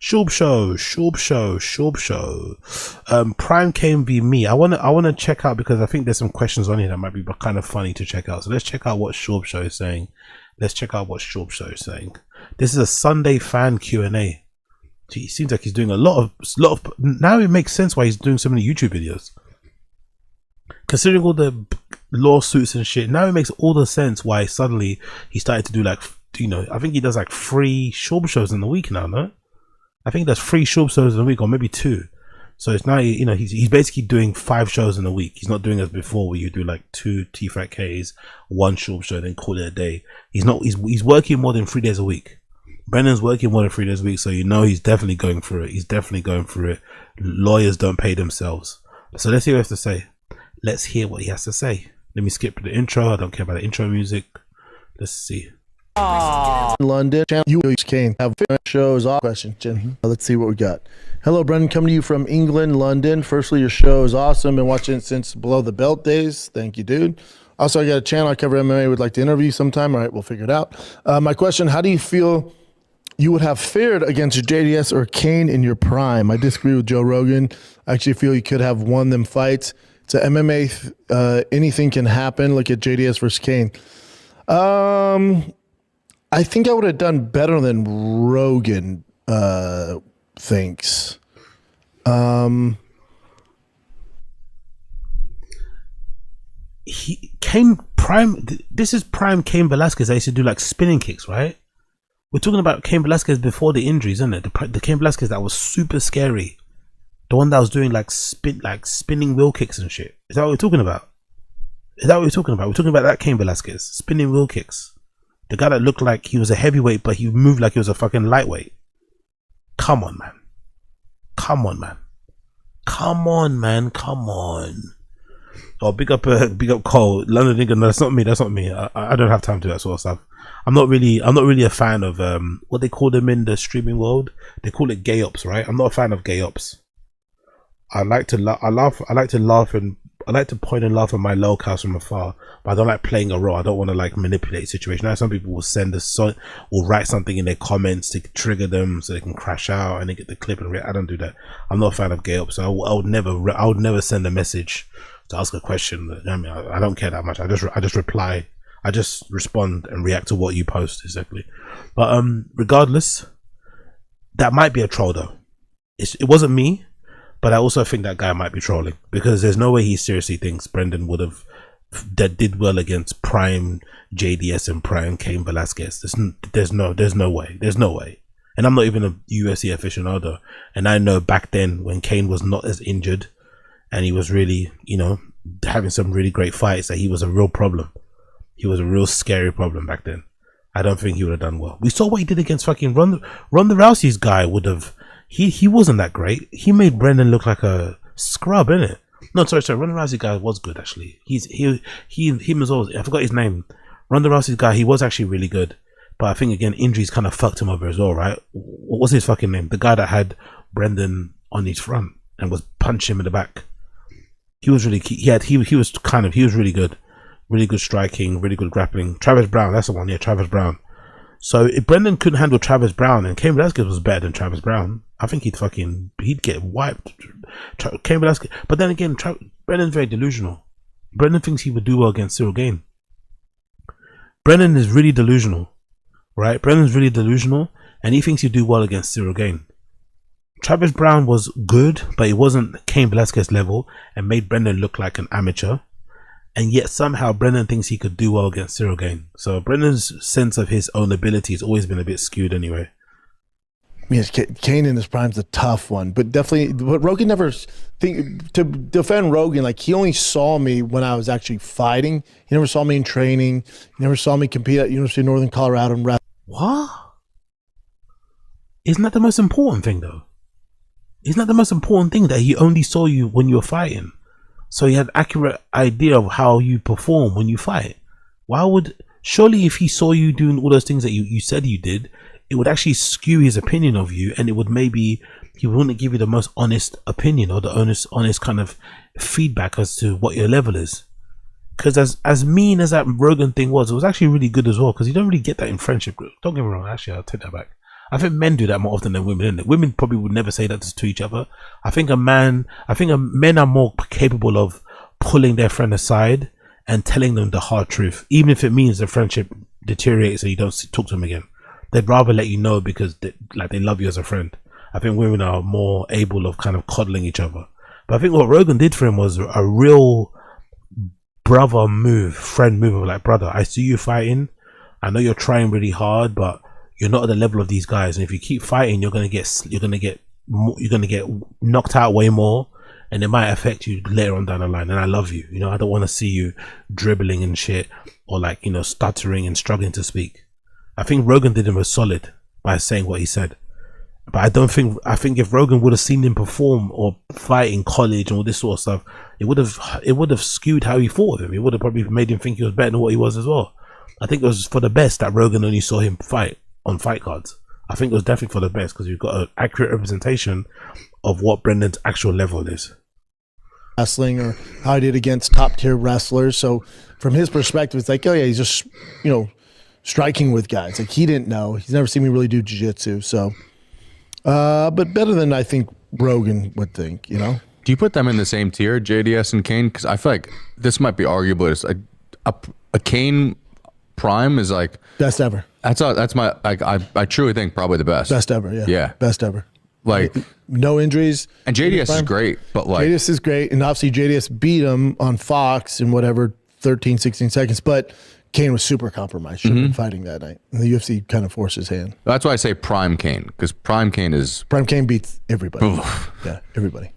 Schaub show. Prime Cain v me. I wanna check out, because I think there's some questions on here that might be kind of funny to check out. So let's check out what Schaub show is saying. This is a Sunday fan Q&A. Gee, it seems like he's doing a lot of. Now it makes sense why he's doing so many YouTube videos. Considering all the lawsuits and shit, now it makes all the sense why suddenly he started to do, like, you know, I think he does like 3 Schaub shows in the week now, no? I think that's 3 Schaub shows in a week, or maybe 2. So it's now, you know, he's basically doing 5 shows in a week. He's not doing as before, where you do like 2 TFATKs, 1 Schaub show, then call it a day. He's working more than 3 days a week. Brendan's working more than 3 days a week, so you know he's definitely going through it. Lawyers don't pay themselves. So let's hear what he has to say. Let's hear what he has to say. Let me skip the intro. I don't care about the intro music. Let's see. London, you Cain have shows off question. Let's see what we got. Hello, Brendan, coming to you from England, London. Firstly, your show is awesome. Been watching it since below the belt days. Thank you, dude. Also, I got a channel I cover MMA. Would like to interview sometime. All right, we'll figure it out. My question: how do you feel you would have fared against JDS or Cain in your prime? I disagree with Joe Rogan. I actually feel you could have won them fights. It's a MMA. Anything can happen. Look at JDS versus Cain. I think I would have done better than Rogan thinks. This is prime Cain Velasquez. I used to do like spinning kicks, right? We're talking about Cain Velasquez before the injuries, isn't it? The Cain Velasquez that was super scary. The one that was doing like spinning wheel kicks and shit. Is that what we're talking about? We're talking about that Cain Velasquez, spinning wheel kicks. The guy that looked like he was a heavyweight, but he moved like he was a fucking lightweight. Come on, man. Oh, big up Cole. London nigga, no, that's not me. I don't have time to do that sort of stuff. I'm not really a fan of what they call them in the streaming world. They call it gay ops, right? I'm not a fan of gay ops. I like to point and laugh at my locals from afar, but I don't like playing a role. I don't want to like manipulate situations. Now some people will will write something in their comments to trigger them so they can crash out and they get the clip and I don't do that. I'm not a fan of gay ops, so I would never send a message to ask a question. I mean, I don't care that much. I just reply. I just respond and react to what you post, exactly. But regardless, that might be a troll though. It wasn't me. But I also think that guy might be trolling, because there's no way he seriously thinks Brendan would have did well against prime JDS and prime Cain Velasquez. There's no way. And I'm not even a UFC aficionado, and I know back then when Cain was not as injured and he was really, you know, having some really great fights, that he was a real problem. He was a real scary problem back then. I don't think he would have done well. We saw what he did against fucking Ronda Rousey's guy. He wasn't that great. He made Brendan look like a scrub, innit? No, sorry. Ronda Rousey guy was good actually. Him as well. I forgot his name. Ronda Rousey's guy, he was actually really good. But I think again, injuries kind of fucked him over as well, right? What was his fucking name? The guy that had Brendan on his front and was punching him in the back. He was really he was really good. Really good striking, really good grappling. Travis Brown, that's the one, yeah, Travis Brown. So if Brendan couldn't handle Travis Brown and Cain Velasquez was better than Travis Brown, I think he'd get wiped. Cain Velasquez, but then again, Brendan's very delusional. Brendan thinks he would do well against Cyril Gain. Brendan is really delusional, right? Brendan's really delusional, and he thinks he'd do well against Cyril Gain. Travis Brown was good, but it wasn't Cain Velasquez level, and made Brendan look like an amateur. And yet somehow Brendan thinks he could do well against Cyril Gain. So Brendan's sense of his own ability has always been a bit skewed anyway. Yes, Cain in his prime's a tough one, but definitely, but Rogan never to defend Rogan, like he only saw me when I was actually fighting. He never saw me in training. He never saw me compete at University of Northern Colorado and rap. What? Isn't that the most important thing though? Isn't that the most important thing, that he only saw you when you were fighting? So he had an accurate idea of how you perform when you fight. Surely if he saw you doing all those things that you said you did, it would actually skew his opinion of you, and it would maybe, he wouldn't give you the most honest opinion or the honest kind of feedback as to what your level is. Because as mean as that Rogan thing was, it was actually really good as well, because you don't really get that in friendship groups. Don't get me wrong, actually I'll take that back. I think men do that more often than women, isn't it? Women probably would never say that to each other. I think men are more capable of pulling their friend aside and telling them the hard truth, even if it means the friendship deteriorates and you don't talk to them again. They'd rather let you know because they love you as a friend. I think women are more able of kind of coddling each other. But I think what Rogan did for him was a real brother move, friend move of like, brother, I see you fighting. I know you're trying really hard, but you're not at the level of these guys. And if you keep fighting, you're gonna get knocked out way more, and it might affect you later on down the line. And I love you. You know, I don't want to see you dribbling and shit, or like, you know, stuttering and struggling to speak. I think Rogan did him a solid by saying what he said. But I think if Rogan would have seen him perform or fight in college and all this sort of stuff, it would have skewed how he fought with him. It would have probably made him think he was better than what he was as well. I think it was for the best that Rogan only saw him fight on fight cards. I think it was definitely for the best because we've got an accurate representation of what Brendan's actual level is. Wrestling, or how he did against top tier wrestlers. So from his perspective, it's like, oh yeah, he's just, you know, striking with guys. Like, he didn't know. He's never seen me really do jiu-jitsu. So, but better than I think Rogan would think, you know? Do you put them in the same tier, JDS and Cain? Because I feel like this might be arguable. It's a Cain prime is like best ever. That's my, I truly think probably the best. Best ever, yeah. Yeah. Best ever. Like, no injuries. And JDS is great, but like... JDS is great, and obviously JDS beat him on Fox in whatever, 13, 16 seconds, but Cain was super compromised. Shouldn't have been fighting that night. And the UFC kind of forced his hand. That's why I say prime Cain, because prime Cain is... Prime Cain beats everybody. Yeah, everybody.